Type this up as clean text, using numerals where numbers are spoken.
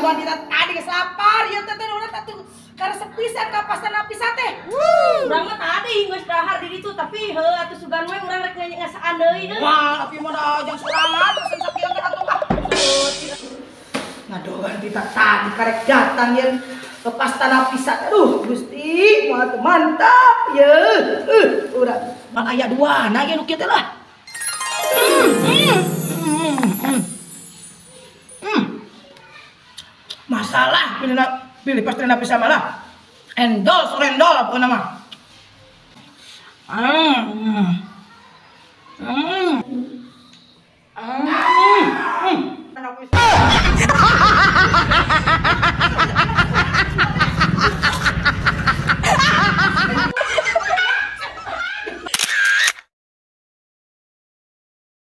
wanita tadi geus lapar ieu teh urang atuh karena sepisan ka pastana pisah teh. Urang mah tadi geus dahar di ditu tapi heuh atuh sugan we urang rek ngasaan deui deui. Wah, tapi mah da jeung sorangan pesen sakieu teh atuh ah. Ngadogan kita tadi karek datang yen ke pastana pisah. Aduh, Gusti, mantap ye. Urang man aya duana ge nu kieu teh lah. Masalah pilih pastana pisah malah. Endol sorendol pokona mah.